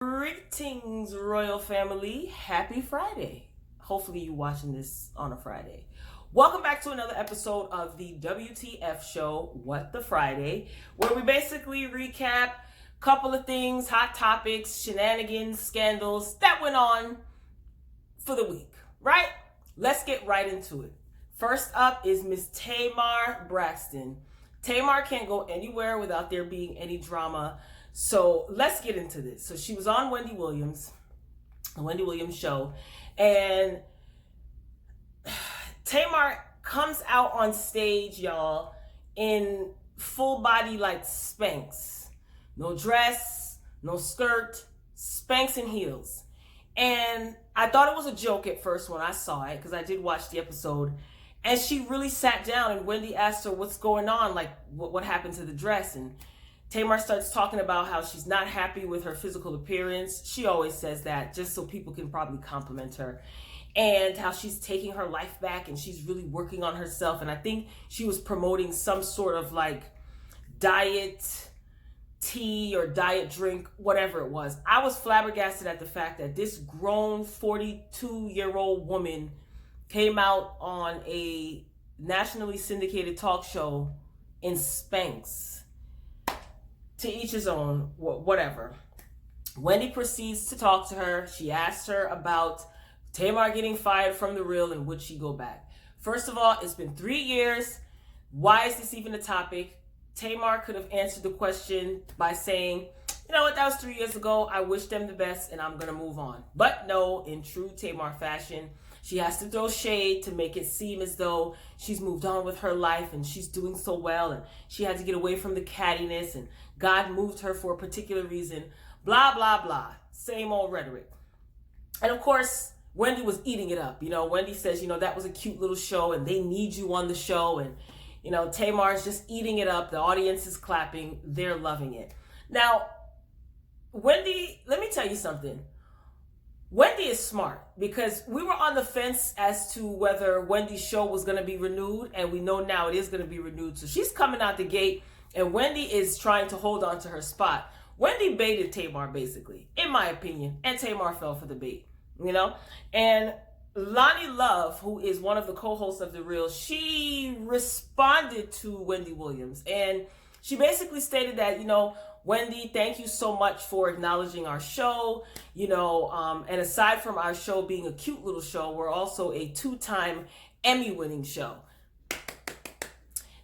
Greetings, royal family. Happy Friday. Hopefully you watching this on a Friday. Welcome back to another episode of the W.T.F show, What the Friday, where we basically recap a couple of things, hot topics, shenanigans, scandals that went on for the week, right? Let's get right into it. First up is Miss Tamar Braxton. Tamar can't go anywhere without there being any drama. So let's get into this. So she was on the Wendy Williams show, and Tamar comes out on stage, y'all, in full body like Spanx. No dress, no skirt, Spanx and heels. And I thought it was a joke at first when I saw it, because I did watch the episode. And she really sat down, and Wendy asked her what's going on, like what happened to the dress. And Tamar starts talking about how she's not happy with her physical appearance. She always says that just so people can probably compliment her. And how she's taking her life back and she's really working on herself. And I think she was promoting some sort of like diet tea or diet drink, whatever it was. I was flabbergasted at the fact that this grown 42-year-old woman came out on a nationally syndicated talk show in Spanx. To each his own, whatever. Wendy proceeds to talk to her. She asks her about Tamar getting fired from The Real and would she go back. First of all, it's been 3 years. Why is this even a topic? Tamar could have answered the question by saying, you know what, that was 3 years ago. I wish them the best and I'm going to move on. But no, in true Tamar fashion, she has to throw shade to make it seem as though she's moved on with her life and she's doing so well and she had to get away from the cattiness and God moved her for a particular reason. Blah, blah, blah. Same old rhetoric. And of course, Wendy was eating it up. Wendy says, that was a cute little show and they need you on the show. And, Tamar's just eating it up. The audience is clapping. They're loving it. Now, Wendy, let me tell you something. Wendy is smart because we were on the fence as to whether Wendy's show was going to be renewed, and we know now it is going to be renewed. So she's coming out the gate, and Wendy is trying to hold on to her spot. Wendy baited Tamar, basically, in my opinion, and Tamar fell for the bait, And Loni Love, who is one of the co-hosts of The Real, she responded to Wendy Williams, and she basically stated that, Wendy, thank you so much for acknowledging our show. And aside from our show being a cute little show, we're also a 2-time Emmy-winning show.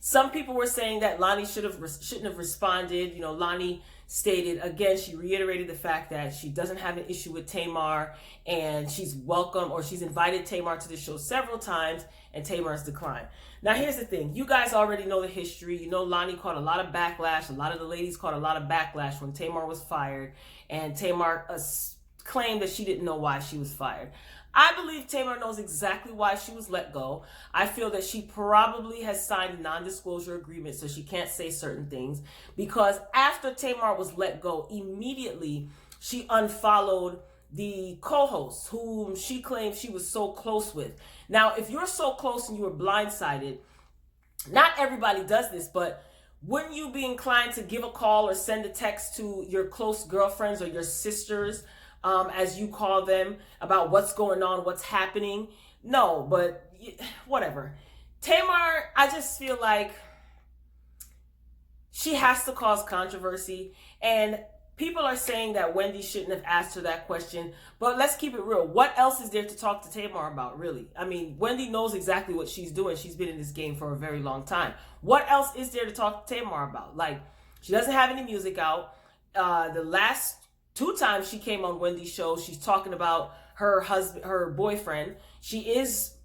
Some people were saying that Loni shouldn't have responded. Loni stated, again, she reiterated the fact that she doesn't have an issue with Tamar and she's invited Tamar to the show several times and Tamar's declined. Now, here's the thing. You guys already know the history. Loni caught a lot of backlash. A lot of the ladies caught a lot of backlash when Tamar was fired, and Tamar claimed that she didn't know why she was fired. I believe Tamar knows exactly why she was let go. I feel that she probably has signed a non-disclosure agreement, so she can't say certain things, because after Tamar was let go, immediately she unfollowed the co-host whom she claimed she was so close with. Now, if you're so close and you were blindsided, not everybody does this, but wouldn't you be inclined to give a call or send a text to your close girlfriends or your sisters, as you call them, about what's going on, what's happening? No, but whatever. Tamar, I just feel like she has to cause controversy, and people are saying that Wendy shouldn't have asked her that question, but let's keep it real. What else is there to talk to Tamar about, really? I mean, Wendy knows exactly what she's doing. She's been in this game for a very long time. What else is there to talk to Tamar about? Like, she doesn't have any music out. The last 2 times she came on Wendy's show, she's talking about her boyfriend. She is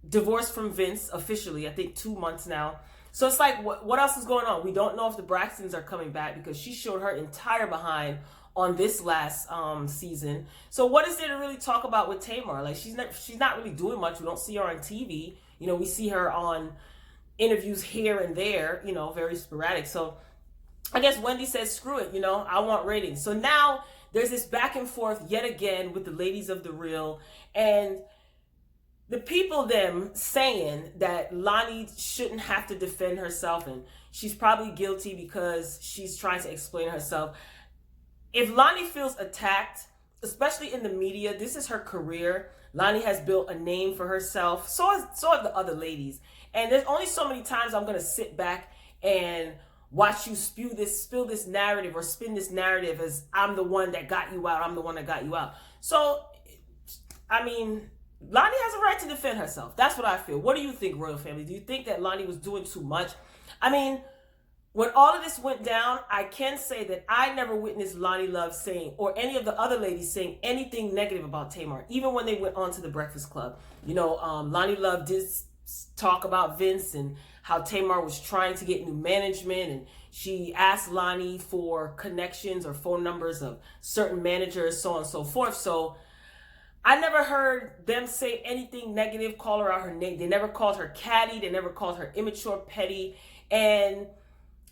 divorced from Vince officially, I think 2 months now. So it's like, what else is going on? We don't know if the Braxtons are coming back because she showed her entire behind on this last season. So what is there to really talk about with Tamar? Like, she's not really doing much. We don't see her on TV. We see her on interviews here and there, very sporadic. So I guess Wendy says, screw it, I want ratings. So now there's this back and forth yet again with the ladies of The Real, and the people them saying that Loni shouldn't have to defend herself and she's probably guilty because she's trying to explain herself. if Lonnie feels attacked, especially in the media, this is her career. Lonnie has built a name for herself. So have the other ladies. And there's only so many times I'm gonna sit back and watch you spill this narrative or spin this narrative as I'm the one that got you out. I'm the one that got you out. So, I mean, Lonnie has a right to defend herself. That's what I feel. What do you think, Royal Family? Do you think that Lonnie was doing too much? I mean, when all of this went down, I can say that I never witnessed Lonnie Love saying, or any of the other ladies saying anything negative about Tamar, even when they went on to the Breakfast Club. You know, Lonnie Love did talk about Vince and how Tamar was trying to get new management, and she asked Lonnie for connections or phone numbers of certain managers, so on and so forth. So I never heard them say anything negative, call her out her name. They never called her catty. They never called her immature, petty. And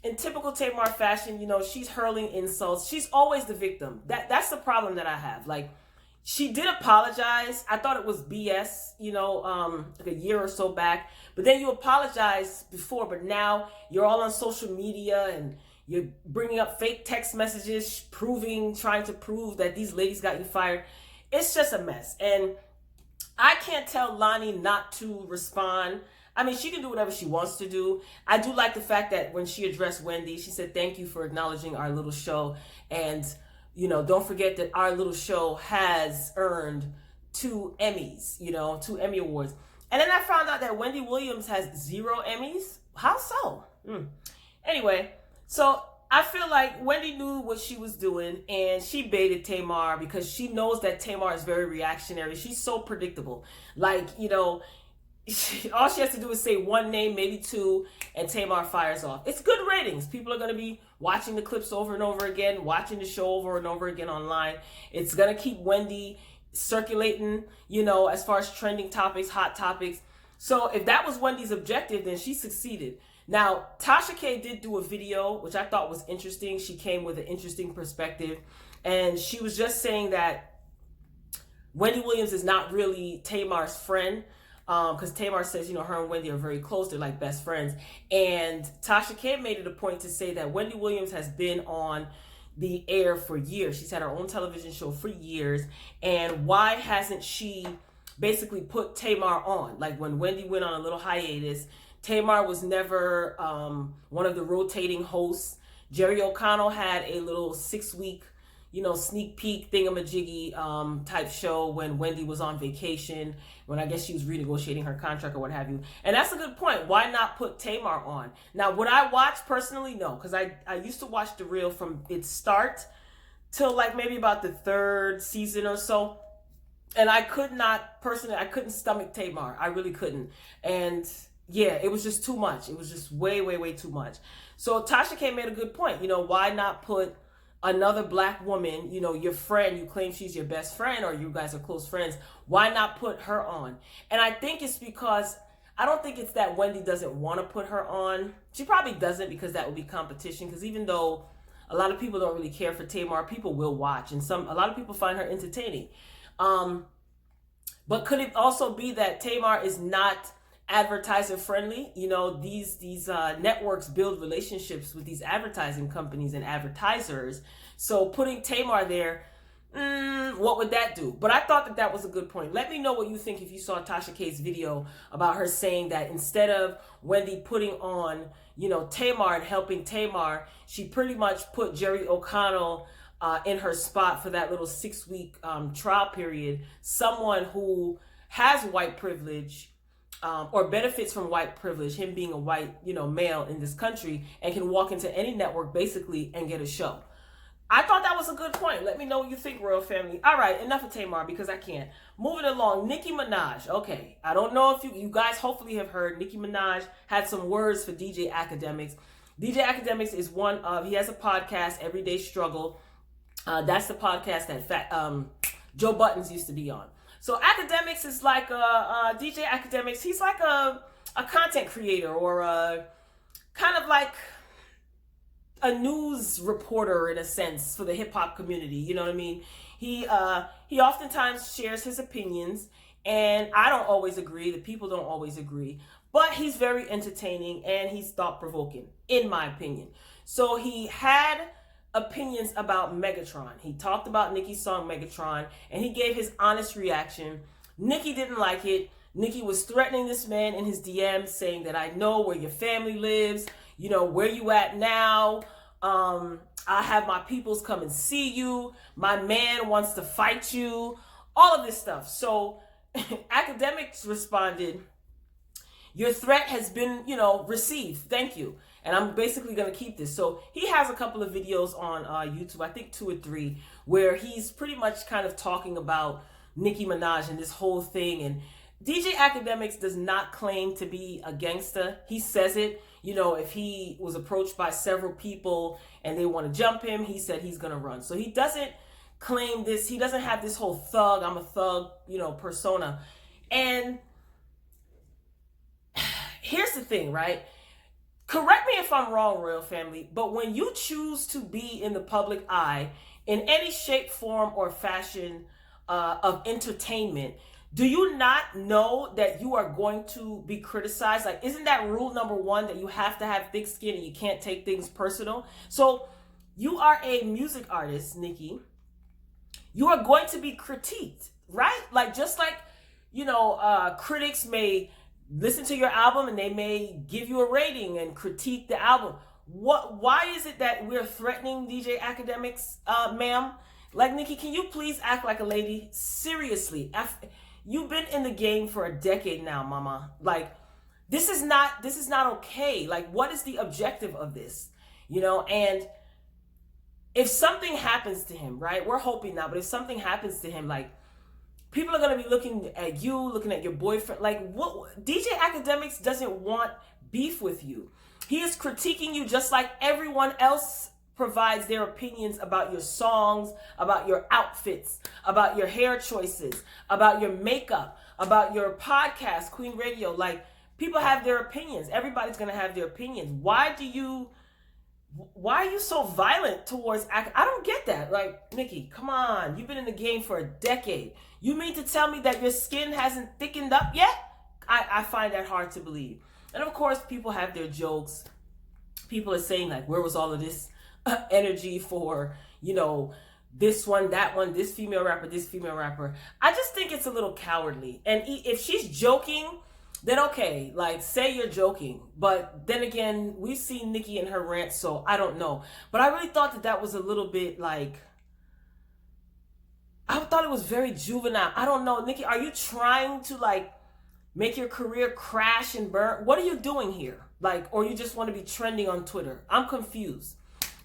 in typical Tamar fashion, you know, she's hurling insults. She's always the victim. That's the problem that I have. Like, she did apologize. I thought it was BS, you know, like a year or so back. But then you apologized before, but now you're all on social media and you're bringing up fake text messages, trying to prove that these ladies got you fired. It's just a mess. And I can't tell Lonnie not to respond. I mean, she can do whatever she wants to do. I do like the fact that when she addressed Wendy, she said, thank you for acknowledging our little show. And, you know, don't forget that our little show has earned 2 Emmys, you know, 2 Emmy Awards. And then I found out that Wendy Williams has 0 Emmys. How so? Anyway, so I feel like Wendy knew what she was doing, and she baited Tamar because she knows that Tamar is very reactionary. She's so predictable. Like, you know, all she has to do is say one name, maybe 2, and Tamar fires off. It's good ratings. People are going to be watching the clips over and over again, watching the show over and over again online. It's going to keep Wendy circulating, you know, as far as trending topics, hot topics. So if that was Wendy's objective, then she succeeded. Now, Tasha K did do a video, which I thought was interesting. She came with an interesting perspective. And she was just saying that Wendy Williams is not really Tamar's friend. Because Tamar says, you know, her and Wendy are very close. They're like best friends. And Tasha K made it a point to say that Wendy Williams has been on the air for years. She's had her own television show for years. And why hasn't she basically put Tamar on? Like when Wendy went on a little hiatus, Tamar was never one of the rotating hosts. Jerry O'Connell had a little 6-week, you know, sneak peek thingamajiggy type show when Wendy was on vacation, when I guess she was renegotiating her contract or what have you. And that's a good point. Why not put Tamar on? Now, would I watch personally? No, because I used to watch The Real from its start till like maybe about the 3rd season or so. And I could not, personally, I couldn't stomach Tamar. I really couldn't. And yeah, it was just too much. It was just way, way, way too much. So Tasha K made a good point. You know, why not put another black woman, you know, your friend, you claim she's your best friend or you guys are close friends. Why not put her on? And I think it's because, I don't think it's that Wendy doesn't want to put her on. She probably doesn't, because that would be competition. Because even though a lot of people don't really care for Tamar, people will watch. And a lot of people find her entertaining. But could it also be that Tamar is not advertiser friendly? You know, these networks build relationships with these advertising companies and advertisers. So putting Tamar there, what would that do? But I thought that was a good point. Let me know what you think if you saw Tasha K's video about her saying that instead of Wendy putting on, you know, Tamar and helping Tamar, she pretty much put Jerry O'Connell in her spot for that little 6-week trial period. Someone who has white privilege, or benefits from white privilege, him being a white, you know, male in this country, and can walk into any network basically and get a show. I thought that was a good point. Let me know what you think, Royal Family. All right, enough of Tamar because I can't. Moving along, Nicki Minaj. Okay, I don't know if you guys hopefully have heard, Nicki Minaj had some words for DJ Academics. DJ Academics is he has a podcast, Everyday Struggle. That's the podcast that Joe Buttons used to be on. So Academics is like DJ Academics. He's like a content creator, or kind of like a news reporter in a sense for the hip hop community. You know what I mean? He oftentimes shares his opinions, and I don't always agree. The people don't always agree, but he's very entertaining and he's thought provoking, in my opinion. So he had opinions about Megatron. He talked about Nicki's song Megatron, and he gave his honest reaction. Nicki didn't like it. Nicki was threatening this man in his DMs, saying that I know where your family lives, you know, where you at now. I have my peoples come and see you. My man wants to fight you. All of this stuff. So Akademiks responded, your threat has been, you know, received. Thank you. And I'm basically going to keep this. So he has a couple of videos on YouTube, I think 2 or 3, where he's pretty much kind of talking about Nicki Minaj and this whole thing. And DJ Akademiks does not claim to be a gangster. He says it. You know, if he was approached by several people and they want to jump him, he said he's going to run. So he doesn't claim this. He doesn't have this whole thug, I'm a thug, you know, persona. And here's the thing, right? Correct me if I'm wrong, Royal Family, but when you choose to be in the public eye in any shape, form, or fashion of entertainment, do you not know that you are going to be criticized? Like, isn't that rule number 1, that you have to have thick skin and you can't take things personal? So you are a music artist, Nicki. You are going to be critiqued, right? Like, just like, you know, critics may listen to your album and they may give you a rating and critique the album. Why is it that we're threatening DJ Akademiks, ma'am? Like, Nicki, can you please act like a lady? Seriously. You've been in the game for a decade now, mama. Like, this is not okay. Like, what is the objective of this? You know, and if something happens to him, right? We're hoping now, but if something happens to him, like, people are going to be looking at you, looking at your boyfriend. Like, what? DJ Akademiks doesn't want beef with you. He is critiquing you just like everyone else provides their opinions about your songs, about your outfits, about your hair choices, about your makeup, about your podcast, Queen Radio. Like, people have their opinions. Everybody's going to have their opinions. Why are you so violent towards I don't get that. Like, Nicki, come on. You've been in the game for a decade. You mean to tell me that your skin hasn't thickened up yet? I find that hard to believe. And of course, people have their jokes. People are saying, like, where was all of this energy for, you know, this one, that one, this female rapper, this female rapper? I just think it's a little cowardly. And if she's joking, then okay, like, say you're joking. But then again, we've seen Nicki and her rant, so I don't know. But I really thought that was a little bit, like, I thought it was very juvenile. I don't know. Nicki, are you trying to, like, make your career crash and burn? What are you doing here? Like, or you just want to be trending on Twitter? I'm confused.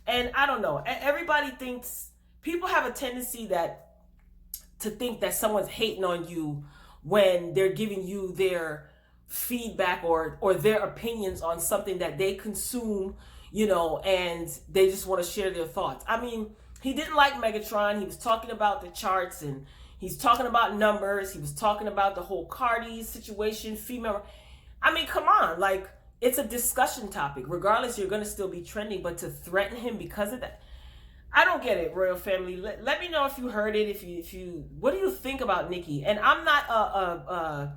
And I don't know. Everybody thinks, people have a tendency to think that someone's hating on you when they're giving you their feedback or their opinions on something that they consume, you know, and they just want to share their thoughts. I mean, he didn't like Megatron. He was talking about the charts and he's talking about numbers. He was talking about the whole Cardi situation, female. I mean, come on, like, it's a discussion topic. Regardless, you're going to still be trending, but to threaten him because of that, I don't get it, Royal Family. Let me know if you heard it. If you, what do you think about Nicki? And I'm not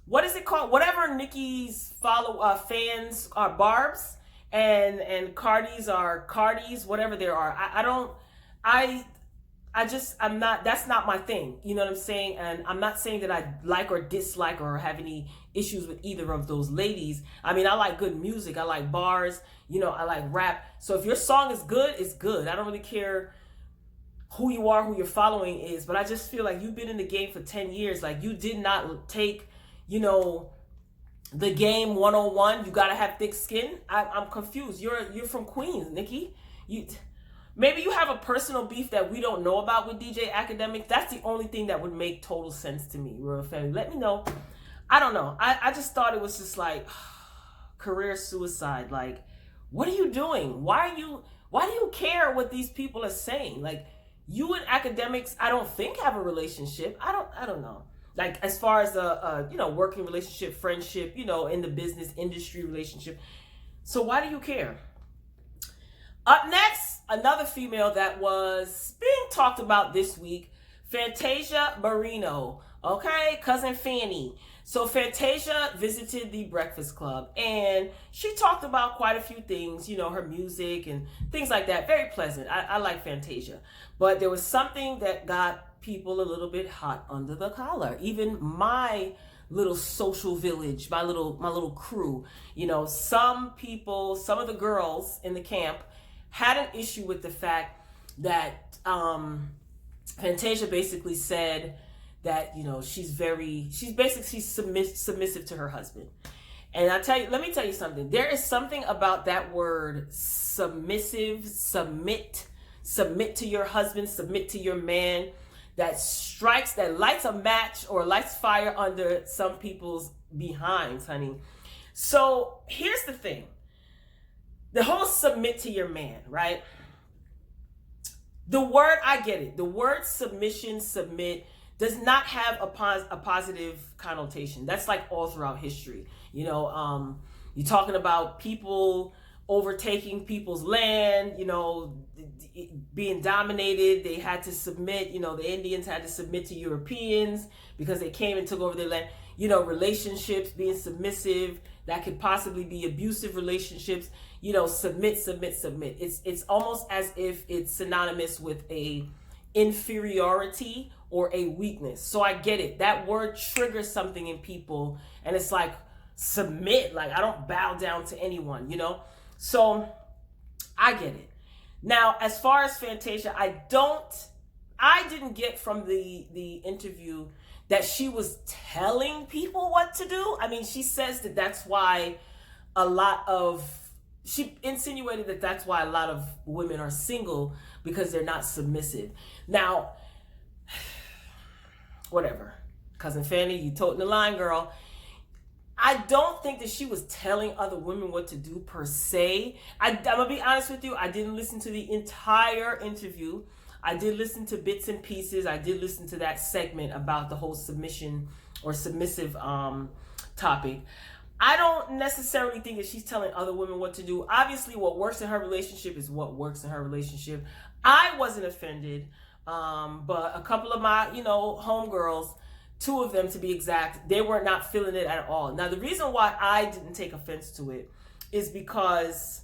what is it called? Whatever Nicki's fans are Barbs and Cardi's are Cardis, whatever there are. I'm not, that's not my thing. You know what I'm saying? And I'm not saying that I like or dislike or have any issues with either of those ladies. I mean, I like good music. I like bars. You know, I like rap. So if your song is good, it's good. I don't really care who you are, who your following is. But I just feel like you've been in the game for 10 years. Like, you did not take, you know, the game 101. You got to have thick skin. I'm confused. You're from Queens, Nicki. Maybe you have a personal beef that we don't know about with DJ Akademiks. That's the only thing that would make total sense to me, Royal Family. Let me know. I don't know. I just thought it was just like career suicide. Like, what are you doing? Why do you care what these people are saying? Like, you and Akademiks, I don't think have a relationship. I don't know. Like, as far as a you know, working relationship, friendship, you know, in the business industry relationship. So why do you care? Up next, another female that was being talked about this week, Fantasia Barrino, okay, cousin Fanny. So Fantasia visited the Breakfast Club and she talked about quite a few things, you know, her music and things like that. Very pleasant. I like Fantasia. But there was something that got people a little bit hot under the collar. Even my little social village, my little crew, you know, some people, some of the girls in the camp had an issue with the fact that Fantasia basically said that, you know, she's submissive to her husband. And let me tell you something. There is something about that word submissive, submit to your husband, submit to your man, that lights a match or lights fire under some people's behinds, honey. So here's the thing. The whole submit to your man, right? The word, I get it. The word submission, submit, does not have a positive connotation. That's like all throughout history. You know, you're talking about people overtaking people's land, you know, being dominated. They had to submit, you know, the Indians had to submit to Europeans because they came and took over their land. You know, relationships, being submissive, that could possibly be abusive relationships. You know, submit. It's almost as if it's synonymous with a inferiority or a weakness. So I get it. That word triggers something in people, and it's like, submit, like I don't bow down to anyone, you know? So I get it. Now, as far as Fantasia, I didn't get from the interview that she was telling people what to do. I mean, she says that that's why she insinuated that that's why a lot of women are single, because they're not submissive. Now, whatever. Cousin Fanny, you toting the line, girl. I don't think that she was telling other women what to do per se. I'm gonna be honest with you. I didn't listen to the entire interview. I did listen to bits and pieces. I did listen to that segment about the whole submission or submissive topic. I don't necessarily think that she's telling other women what to do. Obviously, what works in her relationship is what works in her relationship. I wasn't offended, but a couple of my, you know, homegirls, 2 of them to be exact, they were not feeling it at all. Now, the reason why I didn't take offense to it is because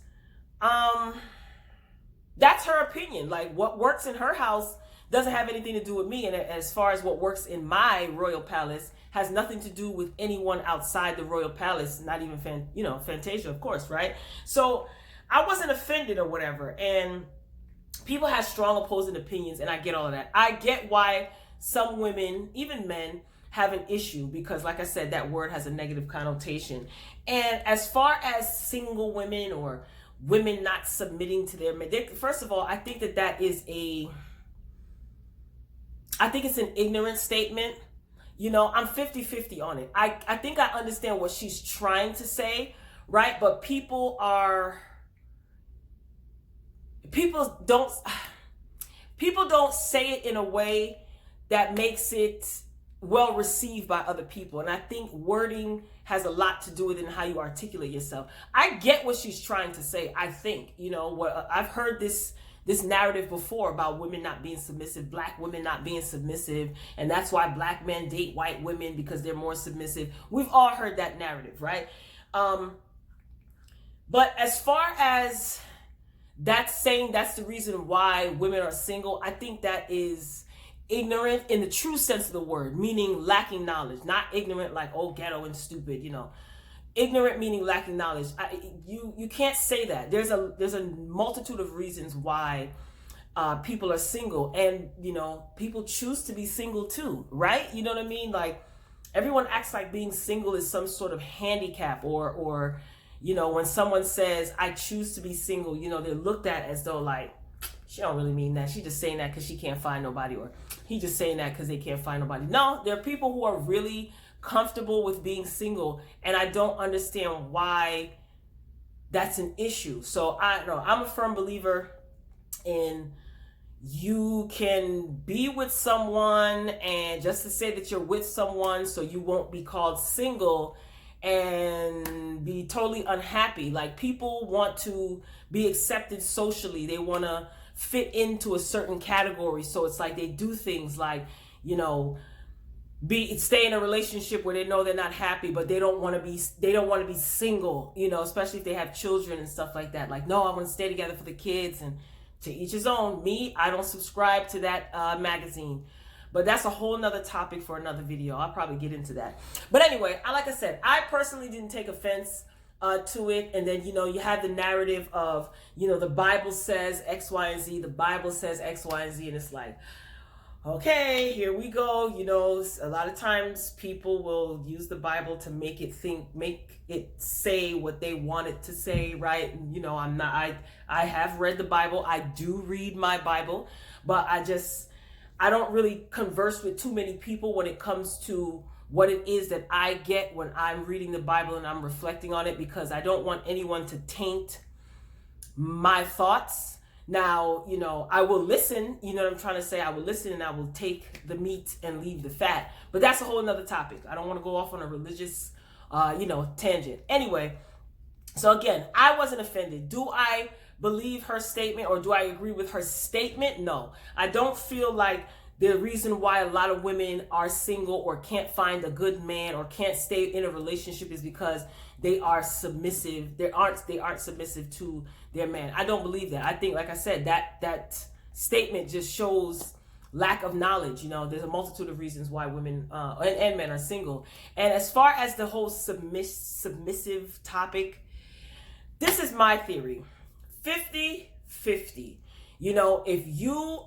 that's her opinion. Like, what works in her house doesn't have anything to do with me. And as far as what works in my royal palace has nothing to do with anyone outside the royal palace, not even Fantasia, of course, right? So I wasn't offended or whatever. And people have strong opposing opinions, and I get all of that. I get why some women, even men, have an issue because, like I said, that word has a negative connotation. And as far as single women or women not submitting to their men, first of all, I think that is it's an ignorant statement. You know, I'm 50-50 on it. I think I understand what she's trying to say, right? But people don't say it in a way that makes it well received by other people. And I think wording has a lot to do with it and how you articulate yourself. I get what she's trying to say. I think, you know, what I've heard this narrative before about women not being submissive, black women not being submissive, and that's why black men date white women because they're more submissive. We've all heard that narrative, right? But as far as that's saying that's the reason why women are single, I think that is ignorant in the true sense of the word, meaning lacking knowledge. Not ignorant like, oh, ghetto and stupid, you know. Ignorant meaning lacking knowledge. You can't say that. There's a multitude of reasons why people are single, and you know, people choose to be single too, right? You know what I mean? Like, everyone acts like being single is some sort of handicap, or you know, when someone says I choose to be single, you know, they're looked at as though like, she don't really mean that. She just saying that because she can't find nobody, or he just saying that because they can't find nobody. No, there are people who are really comfortable with being single, and I don't understand why that's an issue. So I'm a firm believer in, you can be with someone, and just to say that you're with someone so you won't be called single and be totally unhappy. Like, people want to be accepted socially. They want to fit into a certain category. So it's like they do things like, you know, stay in a relationship where they know they're not happy, but they don't want to be single, you know, especially if they have children and stuff like that. Like, no, I want to stay together for the kids, and to each his own. Me, I don't subscribe to that magazine. But that's a whole nother topic for another video. I'll probably get into that. But anyway, like I said, I personally didn't take offense to it. And then, you know, you have the narrative of, you know, the Bible says X, Y, and Z. The Bible says X, Y, and Z. And it's like, okay, here we go. You know, a lot of times people will use the Bible to make it say what they want it to say, right? And, you know, I have read the Bible. I do read my Bible, but I don't really converse with too many people when it comes to what it is that I get when I'm reading the Bible and I'm reflecting on it, because I don't want anyone to taint my thoughts. Now, you know, I will listen, you know what I'm trying to say? I will listen and I will take the meat and leave the fat. But that's a whole nother topic. I don't want to go off on a religious, you know, tangent. Anyway, so again, I wasn't offended. Do I believe her statement, or do I agree with her statement? No, I don't feel like the reason why a lot of women are single or can't find a good man or can't stay in a relationship is because they are submissive. They aren't submissive to their man. I don't believe that. I think, like I said, that statement just shows lack of knowledge. You know, there's a multitude of reasons why women and men are single. And as far as the whole submissive topic, this is my theory. 50-50. You know, if you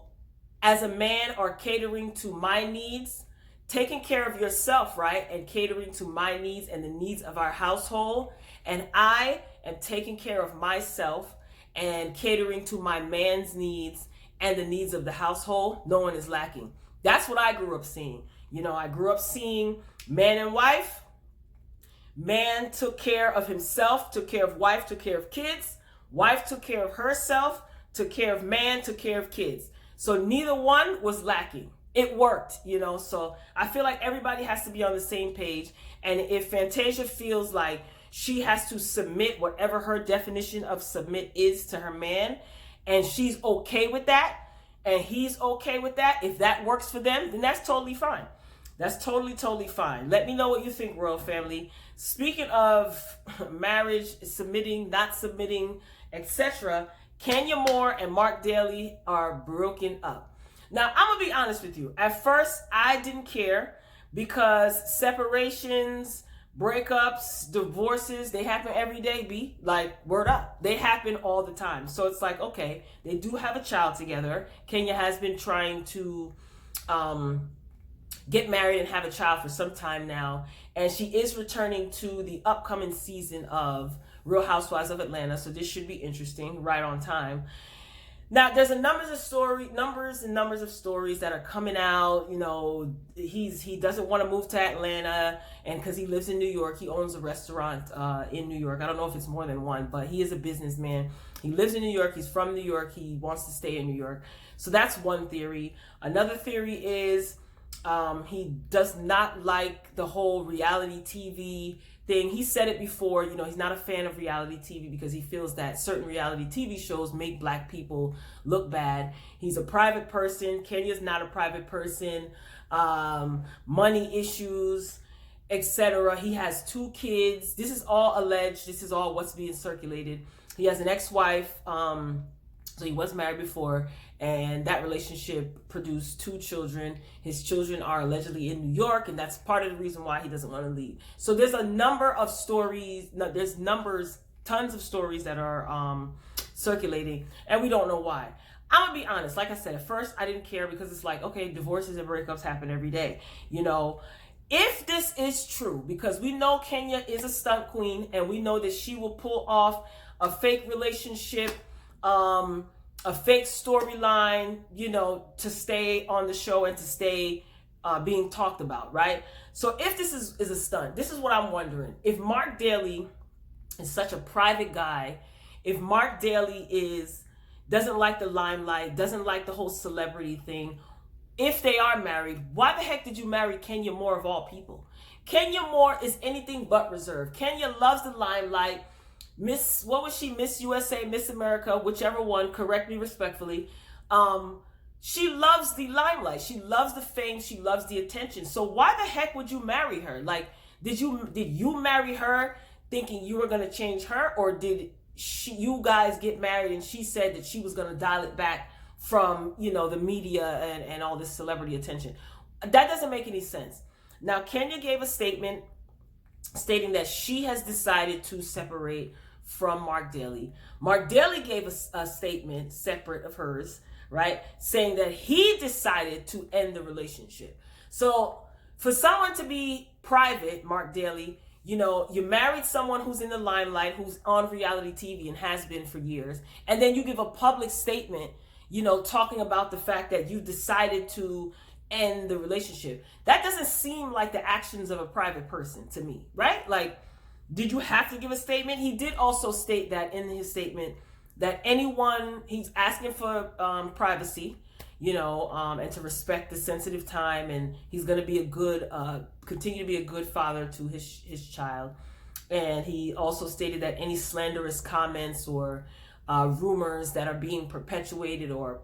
as a man are catering to my needs, taking care of yourself, right, and catering to my needs and the needs of our household, and I am taking care of myself and catering to my man's needs and the needs of the household, no one is lacking. That's what I grew up seeing. You know, I grew up seeing man and wife. Man took care of himself, took care of wife, took care of kids. Wife took care of herself, took care of man, took care of kids. So neither one was lacking. It worked, you know. So I feel like everybody has to be on the same page. And if Fantasia feels like she has to submit whatever her definition of submit is to her man, and she's okay with that, and he's okay with that, if that works for them, then that's totally fine. That's totally fine. Let me know what you think, Royal Family. Speaking of marriage, submitting, not submitting, etc., Kenya Moore and Mark Daly are broken up. Now, I'm going to be honest with you. At first, I didn't care because separations, breakups, divorces, they happen every day, B. Like, word up. They happen all the time. So it's like, okay, they do have a child together. Kenya has been trying to get married and have a child for some time now. And she is returning to the upcoming season of Real Housewives of Atlanta. So this should be interesting, right on time. Now, there's a numbers and numbers of stories that are coming out. You know, he doesn't want to move to Atlanta, and because he lives in New York, he owns a restaurant in New York. I don't know if it's more than one, but he is a businessman. He lives in New York. He's from New York. He wants to stay in New York. So that's one theory. Another theory is he does not like the whole reality TV thing. He said it before, you know, he's not a fan of reality TV because he feels that certain reality TV shows make black people look bad. He's a private person. Kenya's not a private person. Money issues, etc. He has 2 kids. This is all alleged. This is all what's being circulated. He has an ex-wife. So he was married before, and that relationship produced 2 children. His children are allegedly in New York, and that's part of the reason why he doesn't want to leave. So there's a number of stories. There's tons of stories that are circulating, and we don't know why. I'm gonna be honest. Like I said, at first I didn't care because it's like, okay, divorces and breakups happen every day. You know, if this is true, because we know Kenya is a stunt queen, and we know that she will pull off a fake relationship, a fake storyline, you know, to stay on the show and to stay being talked about, right? So if this is a stunt, this is what I'm wondering. If Mark Daly is such a private guy, if Mark Daly doesn't like the limelight, doesn't like the whole celebrity thing, if they are married, why the heck did you marry Kenya Moore of all people? Kenya Moore is anything but reserved. Kenya loves the limelight. Miss USA, Miss America, whichever one, correct me respectfully. She loves the limelight. She loves the fame. She loves the attention. So why the heck would you marry her? Like, did you marry her thinking you were gonna change her, or did you guys get married and she said that she was gonna dial it back from, you know, the media and all this celebrity attention? That doesn't make any sense. Now, Kenya gave a statement stating that she has decided to separate from Mark Daly. Mark Daly gave a statement separate of hers, right, saying that he decided to end the relationship. So for someone to be private, Mark Daly, you know, you married someone who's in the limelight, who's on reality TV and has been for years, and then you give a public statement, you know, talking about the fact that you decided to end the relationship. That doesn't seem like the actions of a private person to me, right? Like, did you have to give a statement? He did also state that in his statement that he's asking for privacy, you know, and to respect the sensitive time, and he's going to be continue to be a good father to his child. And he also stated that any slanderous comments or rumors that are being perpetuated or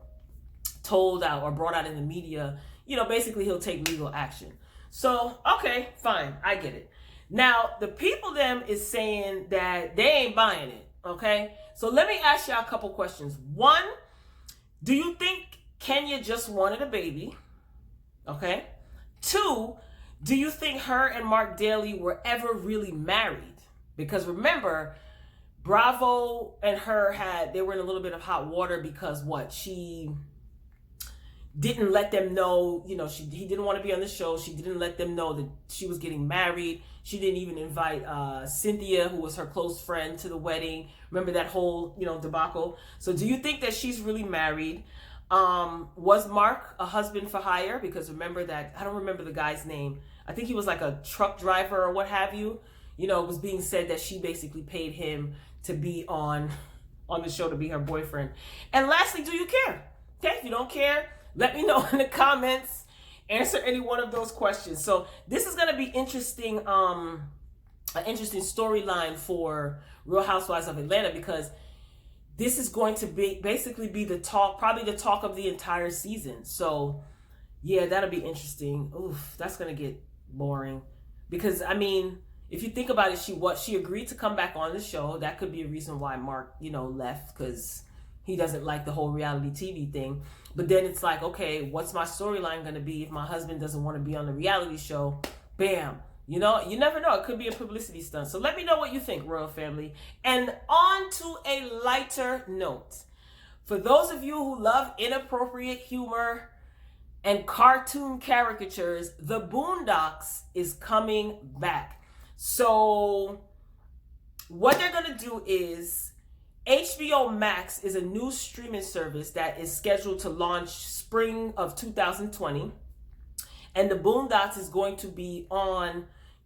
told out or brought out in the media, you know, basically he'll take legal action. So, okay, fine, I get it. Now, the people them is saying that they ain't buying it, okay? So let me ask y'all a couple questions. One, do you think Kenya just wanted a baby? Okay. Two, do you think her and Mark Daly were ever really married? Because remember, Bravo and her they were in a little bit of hot water because she didn't let them know, you know, he didn't want to be on the show. She didn't let them know that she was getting married. She didn't even invite Cynthia, who was her close friend, to the wedding. Remember that whole, you know, debacle? So do you think that she's really married? Was Mark a husband for hire? Because remember that, I don't remember the guy's name. I think he was like a truck driver or what have you. You know, it was being said that she basically paid him to be on the show, to be her boyfriend. And lastly, do you care? Okay, if you don't care, let me know in the comments. Answer any one of those questions. So this is going to be interesting, an interesting storyline for Real Housewives of Atlanta, because this is going to basically be probably the talk of the entire season. So yeah, that'll be interesting. Oof, that's going to get boring, because I mean, if you think about it, she agreed to come back on the show. That could be a reason why Mark, you know, left, because he doesn't like the whole reality TV thing. But then it's like, okay, what's my storyline going to be if my husband doesn't want to be on the reality show? Bam. You know, you never know. It could be a publicity stunt. So let me know what you think, Royal Family. And on to a lighter note. For those of you who love inappropriate humor and cartoon caricatures, The Boondocks is coming back. So what they're going to do is, HBO Max is a new streaming service that is scheduled to launch spring of 2020. And The Boondocks is going to be on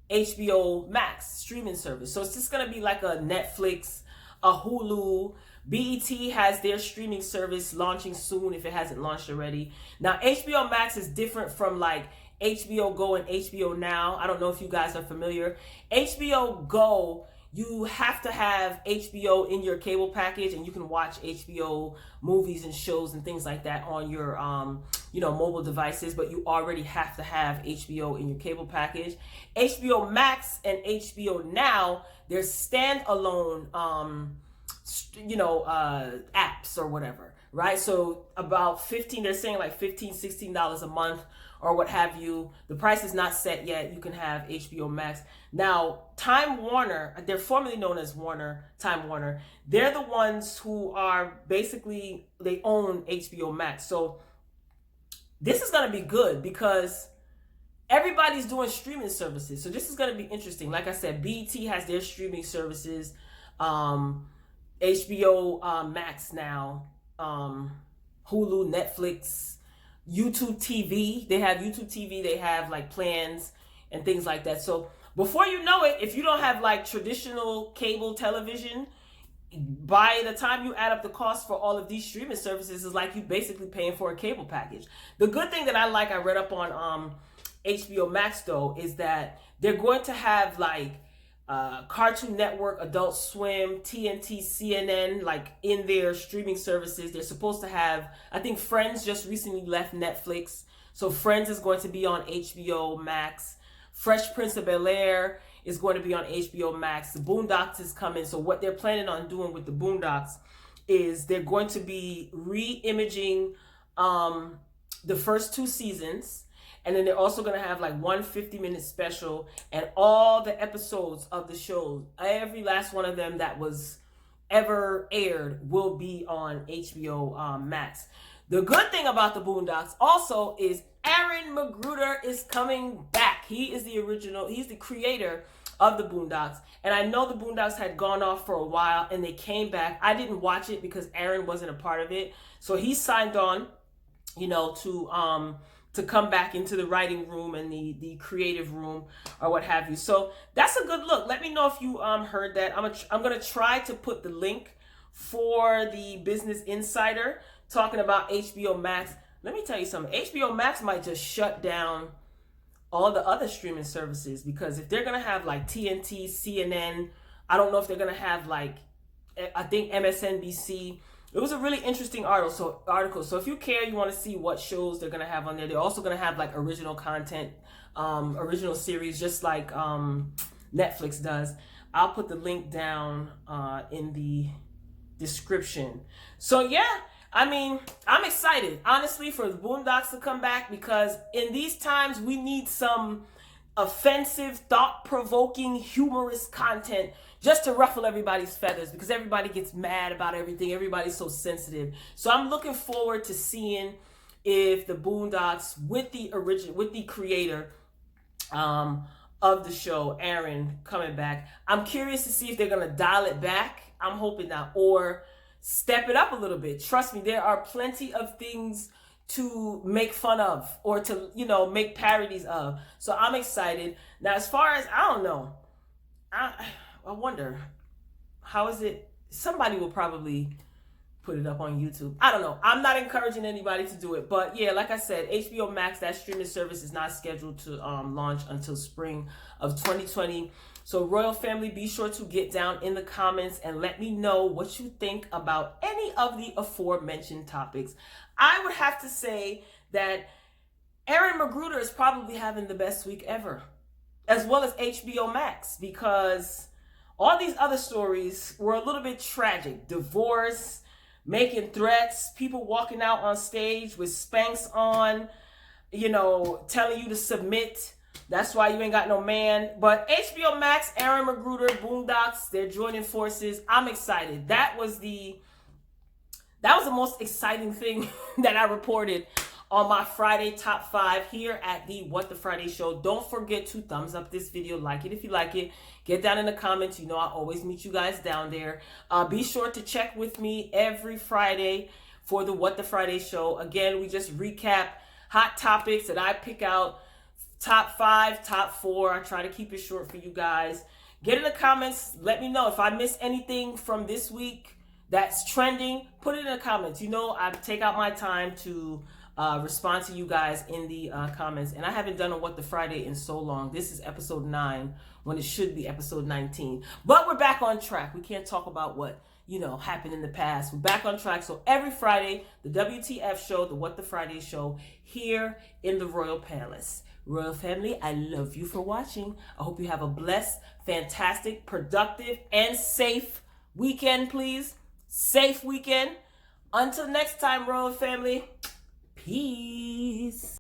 HBO Max streaming service. So it's just going to be like a Netflix, a Hulu. BET has their streaming service launching soon if it hasn't launched already. Now, HBO Max is different from like HBO Go and HBO Now. I don't know if you guys are familiar. HBO Go, you have to have HBO in your cable package, and you can watch HBO movies and shows and things like that on your you know, mobile devices, but you already have to have HBO in your cable package. HBO Max and HBO Now, they're standalone you know, apps or whatever, right? So about they're saying like $15, $16 a month or what have you. The price is not set yet. You can have HBO Max. Now, Time Warner, they're formerly known as Time Warner. They're the ones who are basically, they own HBO Max. So this is going to be good because everybody's doing streaming services. So this is going to be interesting. Like I said, BET has their streaming services. HBO Max now, Hulu, Netflix, YouTube TV. They have YouTube TV. They have like plans and things like that. So before you know it, if you don't have like traditional cable television, by the time you add up the cost for all of these streaming services, is like you basically paying for a cable package. The good thing that I read up on HBO Max though, is that they're going to have like Cartoon Network, Adult Swim, TNT, CNN, like in their streaming services. They're supposed to have, I think Friends just recently left Netflix. So Friends is going to be on HBO Max. Fresh Prince of Bel-Air is going to be on HBO Max. The Boondocks is coming. So what they're planning on doing with the Boondocks is they're going to be re-imaging the first 2 seasons. And then they're also going to have like one 50-minute special, and all the episodes of the show, every last one of them that was ever aired, will be on HBO Max. The good thing about the Boondocks also is Aaron McGruder is coming back. He is the original, he's the creator of the Boondocks. And I know the Boondocks had gone off for a while and they came back. I didn't watch it because Aaron wasn't a part of it. So he signed on, you know, to come back into the writing room and the creative room or what have you. So that's a good look. Let me know if you heard that. I'm gonna try to put the link for the Business Insider talking about HBO Max. Let me tell you something. HBO Max might just shut down all the other streaming services, because if they're gonna have like TNT, CNN, I don't know if they're gonna have like, I think MSNBC. It was a really interesting article. So if you care, you want to see what shows they're going to have on there. They're also going to have like original content, original series, just like Netflix does. I'll put the link down in the description. So yeah, I mean, I'm excited, honestly, for the Boondocks to come back, because in these times we need some offensive, thought-provoking, humorous content just to ruffle everybody's feathers, because everybody gets mad about everything. Everybody's so sensitive. So I'm looking forward to seeing if the Boondocks, with the creator of the show, Aaron, coming back. I'm curious to see if they're gonna dial it back. I'm hoping not, or step it up a little bit. Trust me, there are plenty of things to make fun of, or to, you know, make parodies of. So I'm excited. Now, as far as, I don't know, I wonder, how is it? Somebody will probably put it up on YouTube. I don't know. I'm not encouraging anybody to do it. But yeah, like I said, HBO Max, that streaming service, is not scheduled to launch until spring of 2020. So Royal Family, be sure to get down in the comments and let me know what you think about any of the aforementioned topics. I would have to say that Aaron McGruder is probably having the best week ever, as well as HBO Max, because all these other stories were a little bit tragic. Divorce, making threats, people walking out on stage with Spanx on, you know, telling you to submit. That's why you ain't got no man. But HBO Max, Aaron McGruder, Boondocks, they're joining forces. I'm excited. That was the most exciting thing that I reported on my Friday top 5 here at the What the Friday Show. Don't forget to thumbs up this video, like it if you like it. Get down in the comments. You know I always meet you guys down there. Be sure to check with me every Friday for the What the Friday Show. Again, we just recap hot topics that I pick out, top 5, top 4. I try to keep it short for you guys. Get in the comments. Let me know if I missed anything from this week that's trending. Put it in the comments. You know I take out my time to respond to you guys in the comments. And I haven't done a What the Friday in so long. This is episode 9 when it should be episode 19. But we're back on track. We can't talk about what, you know, happened in the past. We're back on track. So every Friday, the W.T.F show, the What the Friday show, here in the Royal Palace. Royal family, I love you for watching. I hope you have a blessed, fantastic, productive, and safe weekend, please. Safe weekend. Until next time, Royal family. Peace.